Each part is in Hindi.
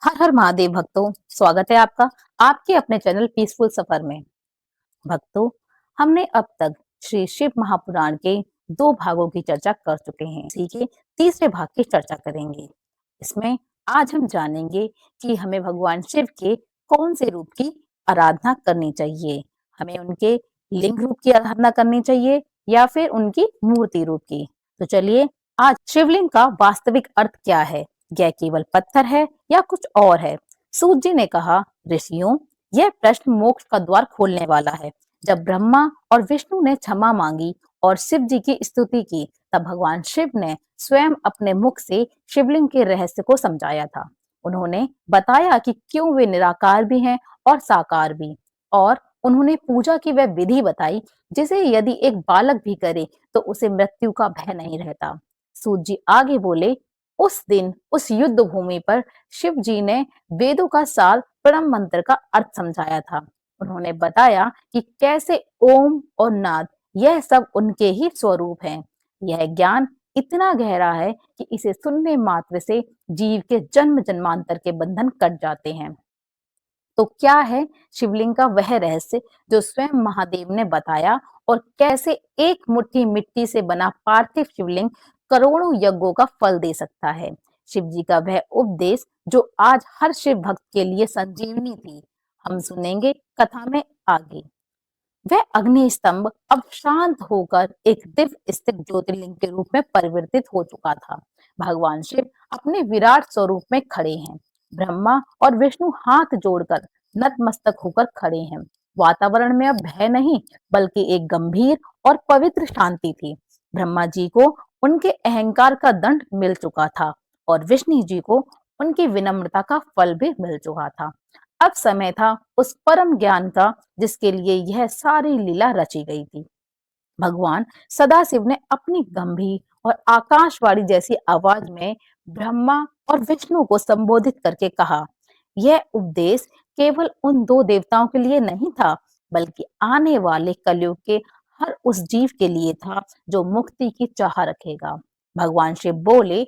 हर हर महादेव भक्तों, स्वागत है आपका आपके अपने चैनल पीसफुल सफर में। भक्तों, हमने अब तक श्री शिव महापुराण के 2 भागों की चर्चा कर चुके हैं। इसी के तीसरे भाग की चर्चा करेंगे। इसमें आज हम जानेंगे कि हमें भगवान शिव के कौन से रूप की आराधना करनी चाहिए। हमें उनके लिंग रूप की आराधना करनी चाहिए या फिर उनकी मूर्ति रूप की। तो चलिए, आज शिवलिंग का वास्तविक अर्थ क्या है? यह केवल पत्थर है या कुछ और है? सूत जी ने कहा, ऋषियों, यह प्रश्न मोक्ष का द्वार खोलने वाला है। जब ब्रह्मा और विष्णु ने क्षमा मांगी और शिव जी की स्तुति की, तब भगवान शिव ने स्वयं अपने मुख से शिवलिंग के रहस्य को समझाया था। उन्होंने बताया कि क्यों वे निराकार भी हैं और साकार भी, और उन्होंने पूजा की वह विधि बताई जिसे यदि एक बालक भी करे तो उसे मृत्यु का भय नहीं रहता। सूत जी आगे बोले, उस दिन उस युद्ध भूमि पर शिव जी ने वेदों का सार परम मंत्र का अर्थ समझाया था। उन्होंने बताया कि कैसे ओम और नाद यह सब उनके ही स्वरूप हैं। यह ज्ञान इतना गहरा है कि इसे सुनने मात्र से जीव के जन्म जन्मांतर के बंधन कट जाते हैं। तो क्या है शिवलिंग का वह रहस्य जो स्वयं महादेव ने बताया, और कैसे एक मुट्ठी मिट्टी से बना पार्थिव शिवलिंग करोड़ों यज्ञों का फल दे सकता है? शिव जी का वह उपदेश जो आज हर शिव भक्त के लिए संजीवनी थी, हम सुनेंगे कथा में आगे। वह अग्नि स्तंभ अब शांत होकर एक दिव्य स्थित ज्योतिर्लिंग के रूप में परिवर्तित हो चुका था। भगवान शिव अपने विराट स्वरूप में खड़े हैं। ब्रह्मा और विष्णु हाथ जोड़कर नतमस्तक होकर खड़े हैं। वातावरण में अब भय नहीं, बल्कि एक गंभीर और पवित्र शांति थी। ब्रह्मा जी को उनके अहंकार का दंड मिल चुका था और विष्णु जी को उनकी विनम्रता का फल भी मिल चुका था। अब समय था उस परम ज्ञान का जिसके लिए यह सारी लीला रची गई थी। भगवान सदाशिव ने अपनी गंभीर और आकाशवाणी जैसी आवाज में ब्रह्मा और विष्णु को संबोधित करके कहा, यह उपदेश केवल उन 2 देवताओं के लिए नहीं था, बल्कि आने वाले कलयुग के हर उस जीव के लिए था जो मुक्ति की चाह रखेगा। भगवान शिव बोले,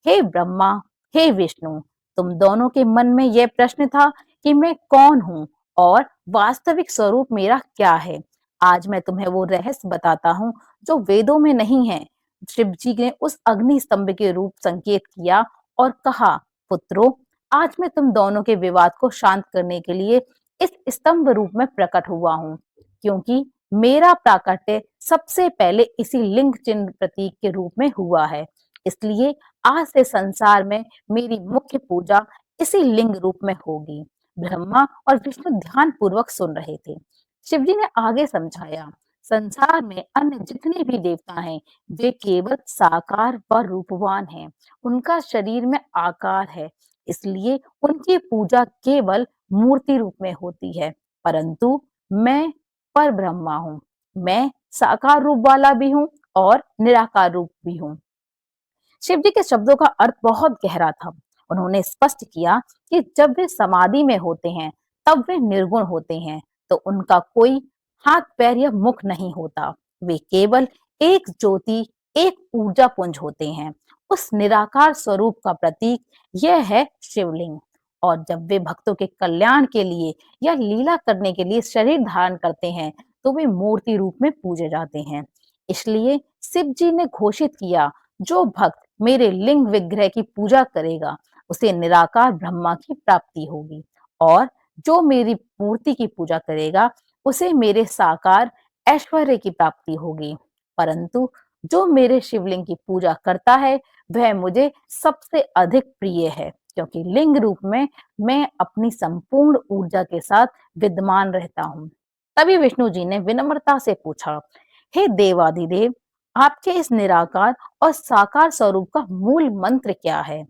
हे ब्रह्मा, हे विष्णु, तुम दोनों के मन में यह प्रश्न था कि मैं कौन हूँ और वास्तविक स्वरूप मेरा क्या है। आज मैं तुम्हें वो रहस्य बताता हूँ जो वेदों में नहीं है। शिव जी ने उस अग्नि स्तंभ के रूप संकेत किया और कहा, पुत्रों, आज मैं तुम दोनों के विवाद को शांत करने के लिए इस स्तंभ रूप में प्रकट हुआ हूँ, क्योंकि मेरा प्राकट्य सबसे पहले इसी लिंग चिन्ह प्रतीक के रूप में हुआ है। इसलिए आज से संसार में मेरी मुख्य पूजा इसी लिंग रूप में होगी। ब्रह्मा और विष्णु ध्यान पूर्वक सुन रहे थे। शिवजी ने आगे समझाया, संसार में अन्य जितने भी देवता हैं, वे केवल साकार व रूपवान हैं। उनका शरीर में आकार है, इसलिए उनकी पूजा केवल मूर्ति रूप में होती है। परंतु मैं पर ब्रह्मा हूँ। मैं साकार रूप वाला भी हूँ और निराकार रूप भी हूँ। शिव जी के शब्दों का अर्थ बहुत गहरा था। उन्होंने स्पष्ट किया कि जब वे समाधि में होते हैं, तब वे निर्गुण होते हैं, तो उनका कोई हाथ पैर या मुख नहीं होता। वे केवल एक ज्योति, एक ऊर्जा पुंज होते हैं। उस निराकार स्वरूप का प्रतीक यह है शिवलिंग। और जब वे भक्तों के कल्याण के लिए या लीला करने के लिए शरीर धारण करते हैं, तो वे मूर्ति रूप में पूजे जाते हैं। इसलिए शिव जी ने घोषित किया, जो भक्त मेरे लिंग विग्रह की पूजा करेगा, उसे निराकार ब्रह्मा की प्राप्ति होगी, और जो मेरी मूर्ति की पूजा करेगा, उसे मेरे साकार ऐश्वर्य की प्राप्ति होगी। परंतु जो मेरे शिवलिंग की पूजा करता है, वह मुझे सबसे अधिक प्रिय है, क्योंकि लिंग रूप में मैं अपनी संपूर्ण ऊर्जा के साथ विद्यमान रहता हूँ। तभी विष्णु जी ने विनम्रता से पूछा, हे देवाधिदेव, आपके इस निराकार और साकार स्वरूप का मूल मंत्र क्या है?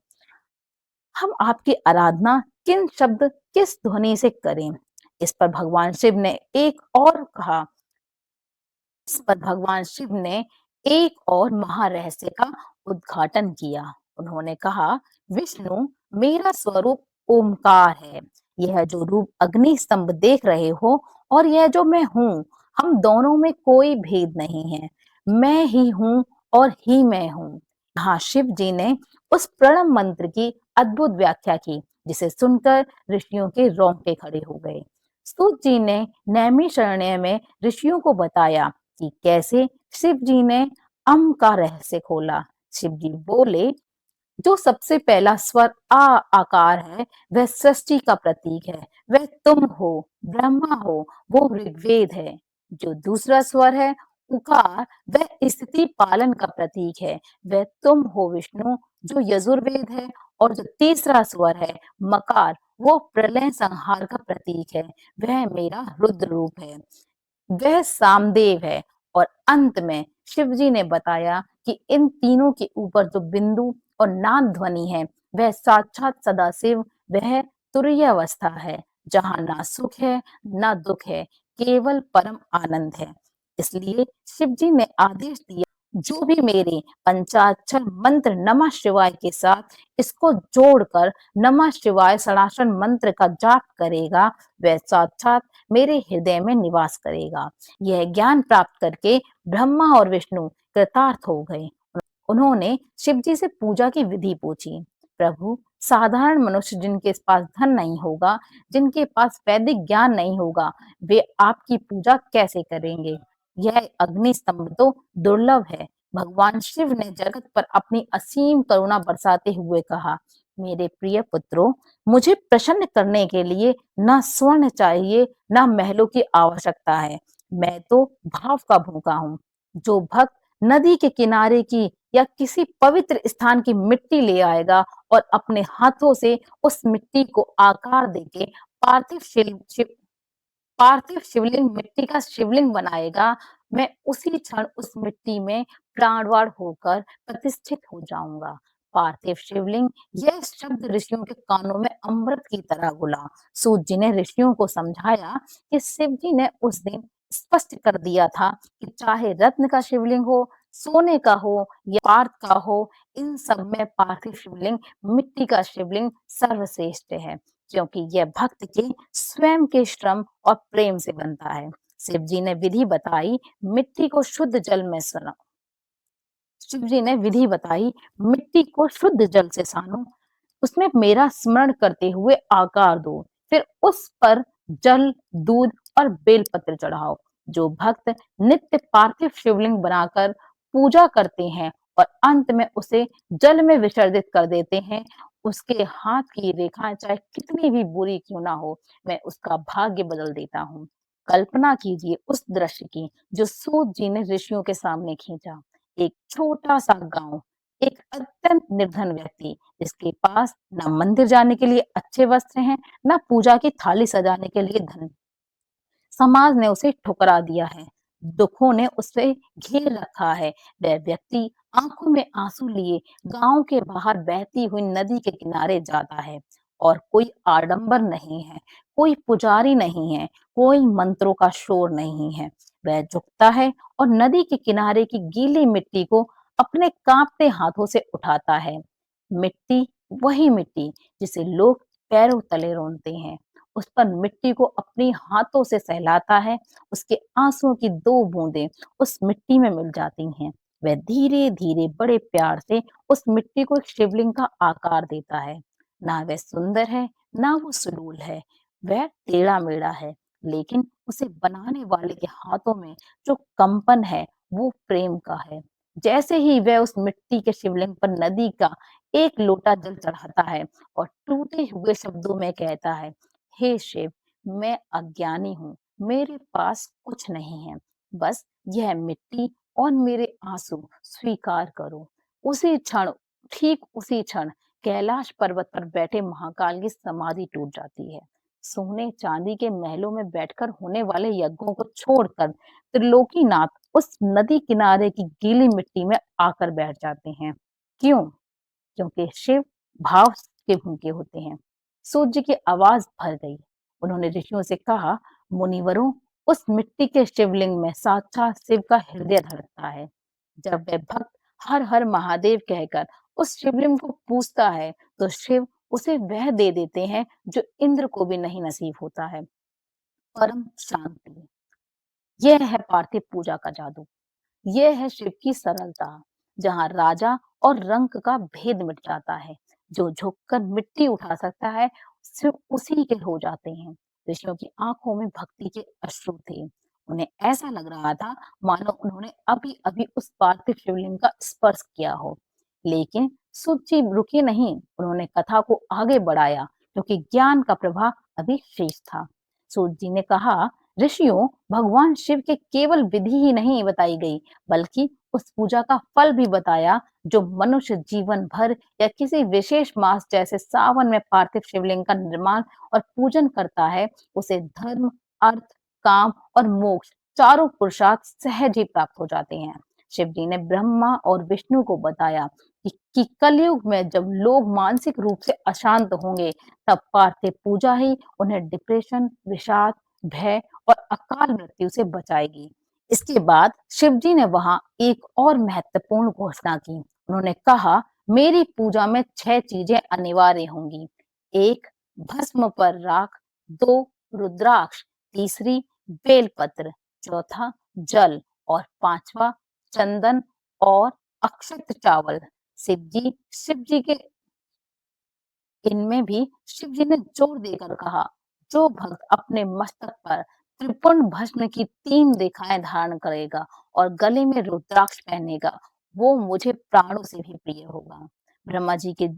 हम आपकी आराधना किन शब्द, किस ध्वनि से करें? इस पर भगवान शिव ने एक और कहा इस पर भगवान शिव ने एक और महारहस्य का उद्घाटन किया। उन्होंने कहा, विष्णु, मेरा स्वरूप ओमकार है। यह जो रूप अग्नि स्तंभ देख रहे हो और यह जो मैं हूँ, हम दोनों में कोई भेद नहीं है। मैं ही हूँ और ही मैं हूँ। हाँ, शिव जी ने उस प्रणव मंत्र की अद्भुत व्याख्या की, जिसे सुनकर ऋषियों के रोंगटे खड़े हो गए। सूत जी ने नैमिषारण्य में ऋषियों को बताया कि कैसे शिव जी ने अम का रहस्य खोला। शिव जी बोले, जो सबसे पहला स्वर आ आकार है, वह सृष्टि का प्रतीक है, वह तुम हो, ब्रह्मा हो, वो ऋग्वेद है। जो दूसरा स्वर है उकार, वह स्थिति पालन का प्रतीक है, वह तुम हो विष्णु, जो यजुर्वेद है। और जो तीसरा स्वर है मकार, वो प्रलय संहार का प्रतीक है, वह मेरा रुद्र रूप है, वह सामदेव है। और अंत में शिव जी ने बताया कि इन तीनों के ऊपर जो बिंदु और नाद ध्वनि है, वह साक्षात सदाशिव, वह तुरीय अवस्था है, जहाँ ना सुख है ना दुख है, केवल परम आनंद है। इसलिए शिव जी ने आदेश दिया, जो भी मेरे पंचाक्षर मंत्र नमः शिवाय के साथ इसको जोड़कर नमः शिवाय षडाक्षर मंत्र का जाप करेगा, वह साक्षात मेरे हृदय में निवास करेगा। यह ज्ञान प्राप्त करके ब्रह्मा और विष्णु कृतार्थ हो गए। उन्होंने शिव जी से पूजा की विधि पूछी। प्रभु, साधारण मनुष्य जिनके पास धन नहीं होगा, जिनके पास वैदिक ज्ञान नहीं होगा, वे आपकी पूजा कैसे करेंगे? यह अग्नि स्तंभ तो दुर्लभ है। भगवान शिव ने जगत पर अपनी असीम करुणा बरसाते हुए कहा, मेरे प्रिय पुत्रों, मुझे प्रसन्न करने के लिए ना स्वर्ण चाहिए, ना महलों की आवश्यकता है। मैं तो भाव का भूखा हूँ। जो भक्त नदी के किनारे की या किसी पवित्र स्थान की मिट्टी ले आएगा और अपने हाथों से उस मिट्टी को आकार देके पार्थिव शिवलिंग, मिट्टी का शिवलिंग बनाएगा, मैं उसी क्षण उस मिट्टी में प्राणवान होकर प्रतिष्ठित हो जाऊंगा। पार्थिव शिवलिंग, यह शब्द ऋषियों के कानों में अमृत की तरह घुला। सूत जी ने ऋषियों को समझाया कि शिव जी ने उस दिन स्पष्ट कर दिया था कि चाहे रत्न का शिवलिंग हो, सोने का हो या पार्थ का हो, इन सब में पार्थिव शिवलिंग, मिट्टी का शिवलिंग सर्वश्रेष्ठ है, क्योंकि यह भक्त के स्वयं के श्रम और प्रेम से बनता है। शिव जी ने विधि बताई, मिट्टी को शुद्ध जल में सना शिव जी ने विधि बताई, मिट्टी को शुद्ध जल से सानो, उसमें मेरा स्मरण करते हुए आकार दो, फिर उस पर जल, दूध और बेलपत्र चढ़ाओ। जो भक्त नित्य पार्थिव शिवलिंग बनाकर पूजा करते हैं और अंत में उसे जल में विसर्जित कर देते हैं, उसके हाथ की रेखाएं चाहे कितनी भी बुरी क्यों ना हो, मैं उसका भाग्य बदल देता हूँ। कल्पना कीजिए उस दृश्य की जो सूत जी ने ऋषियों के सामने खींचा। एक छोटा सा गांव, एक अत्यंत निर्धन व्यक्ति, जिसके पास ना मंदिर जाने के लिए अच्छे वस्त्र हैं, ना पूजा की थाली सजाने के लिए धन। समाज ने उसे ठुकरा दिया है, दुखों ने उसे घेर रखा है। वह व्यक्ति आंखों में आंसू लिए गांव के बाहर बहती हुई नदी के किनारे जाता है, और कोई आडंबर नहीं है, कोई पुजारी नहीं है, कोई मंत्रों का शोर नहीं है। वह झुकता है और नदी के किनारे की गीली मिट्टी को अपने कांपते हाथों से उठाता है। मिट्टी, वही मिट्टी जिसे लोग पैरों तले रौंदते हैं, उस पर मिट्टी को अपने हाथों से सहलाता है। उसके आंसुओं की दो बूंदें उस मिट्टी में मिल जाती हैं। वह धीरे धीरे बड़े प्यार से उस मिट्टी को एक शिवलिंग का आकार देता है। ना वह सुंदर है, ना वो सुडौल है, वह टेढ़ा मेढ़ा है, लेकिन उसे बनाने वाले के हाथों में जो कंपन है, वो प्रेम का है। जैसे ही वह उस मिट्टी के शिवलिंग पर नदी का एक लोटा जल चढ़ाता है और टूटे हुए शब्दों में कहता है, हे शिव, मैं अज्ञानी हूँ, मेरे पास कुछ नहीं है, बस यह मिट्टी और मेरे आंसू स्वीकार करो। उसी क्षण, ठीक उसी क्षण कैलाश पर्वत पर बैठे महाकाल की समाधि टूट जाती है। सोने चांदी के महलों में बैठकर होने वाले यज्ञों को छोड़कर त्रिलोकीनाथ उस नदी किनारे की गीली मिट्टी में आकर बैठ जाते हैं। क्यों? क्योंकि शिव भाव के भूखे होते हैं। सूत जी की आवाज भर गई। उन्होंने ऋषियों से कहा, मुनिवरों, उस मिट्टी के शिवलिंग में साक्षात शिव का हृदय धड़कता है। जब वह भक्त हर हर महादेव कहकर उस शिवलिंग को पूजता है, तो शिव उसे वह दे देते हैं जो इंद्र को भी नहीं नसीब होता है, परम शांति। यह है पार्थिव पूजा का जादू। ये है शिव की सरलता, जहाँ राजा और रंक का भेद मिट जाता है, जो झुककर मिट्टी उठा सकता है, सिर्फ उसी के हो जाते हैं। ऋषियों की आंखों में भक्ति के अश्रु थे। उन्हें ऐसा लग रहा था मानो उन्होंने अभी-अभी उस पार्थिव शिवलिंग का स्पर्श किया हो। लेकिन सूत जी रुके नहीं, उन्होंने कथा को आगे बढ़ाया क्योंकि ज्ञान का प्रवाह अभी शेष था। सूत जी ने कहा, ऋषियों, भगवान शिव के केवल विधि ही नहीं बताई गई, बल्कि उस पूजा का फल भी बताया जो मनुष्य जीवन भर या किसी विशेष मास जैसे सावन में पार्थिव शिवलिंग का निर्माण और पूजन करता है, उसे धर्म, अर्थ, काम और मोक्ष चारों पुरुषार्थ सहज ही प्राप्त हो जाते हैं। शिव जी ने ब्रह्मा और विष्णु को बताया कि कलयुग में जब लोग मानसिक रूप से अशांत होंगे, तब पार्थिव पूजा ही उन्हें डिप्रेशन, विषाद, भय और अकाल मृत्यु से बचाएगी। इसके बाद शिव जी ने वहां एक और महत्वपूर्ण घोषणा की। उन्होंने कहा, मेरी पूजा में 6 चीजें अनिवार्य होंगी। 1, भस्म पर राख। 2, रुद्राक्ष। तीसरी, बेलपत्र। चौथा, जल। और पांचवा, चंदन और अक्षत चावल। शिव जी के इनमें भी शिव जी ने जोर देकर कहा, जो भक्त अपने मस्तक पर त्रिपुंड भस्म की 3 रेखाएं धारण करेगा और गले में रुद्राक्ष पहनेगा, वो मुझे प्राणों से भी प्रिय होगा। ब्रह्मा जी के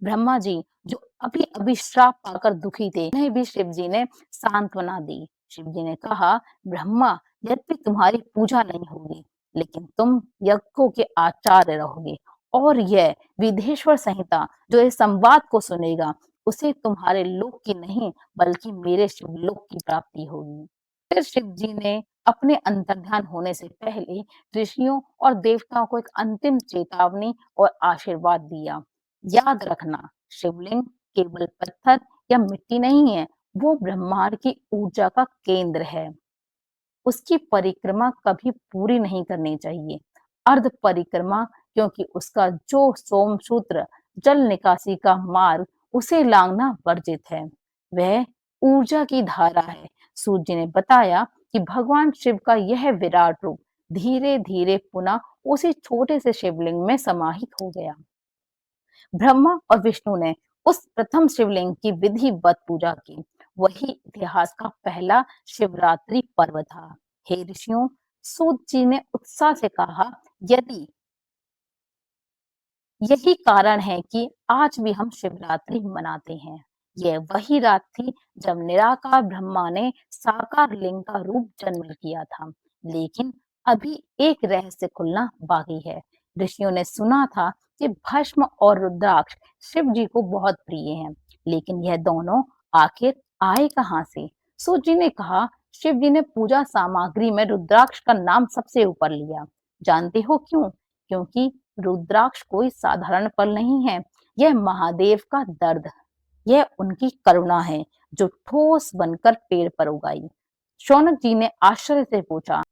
ब्रह्मा जी जो अभी अभी श्राप पाकर दुखी थे, उन्हें भी शिव जी ने सांत्वना दी। शिव जी ने कहा, ब्रह्मा, यद्यपि तुम्हारी पूजा नहीं होगी, लेकिन तुम यज्ञों के आचार्य रहोगे, और यह विधेश्वर संहिता जो इस संवाद को सुनेगा, उसे तुम्हारे लोक की नहीं बल्कि मेरे शिवलोक की प्राप्ति होगी। फिर शिव जी ने अपने अंतर्ध्यान होने से पहले ऋषियों और देवताओं को एक अंतिम चेतावनी और आशीर्वाद दिया। याद रखना, शिवलिंग केवल पत्थर या मिट्टी नहीं है, वो ब्रह्मांड की ऊर्जा का केंद्र है। उसकी परिक्रमा कभी पूरी नहीं करनी चाहिए। अर्ध परिक्रमा, क्योंकि उसका जो सोमसूत्र जल निकासी का मार्ग, उसे लांघना वर्जित है। वह ऊर्जा की धारा है। सूर्य जी ने बताया कि भगवान शिव का यह विराट रूप धीरे धीरे पुनः उसी छोटे से शिवलिंग में समाहित हो गया। ब्रह्मा और विष्णु ने उस प्रथम शिवलिंग की विधिवत पूजा की। वही इतिहास का पहला शिवरात्रि पर्व था। हे ऋषियों, सूत जी ने उत्साह से कहा, यदि यही कारण है कि आज भी हम शिवरात्रि मनाते हैं। यह वही रात थी जब निराकार ब्रह्मा ने साकार लिंग का रूप जन्म किया था। लेकिन अभी एक रहस्य खुलना बाकी है। ऋषियों ने सुना था कि भस्म और रुद्राक्ष शिव जी को बहुत प्रिय हैं, लेकिन यह दोनों आखिर आए कहाँ से? सूत जी ने कहा, शिव जी ने पूजा सामग्री में रुद्राक्ष का नाम सबसे ऊपर लिया। जानते हो क्यों? क्योंकि रुद्राक्ष कोई साधारण फल नहीं है, यह महादेव का दर्द, यह उनकी करुणा है जो ठोस बनकर पेड़ पर उगाई। शौनक जी ने आश्चर्य से पूछा,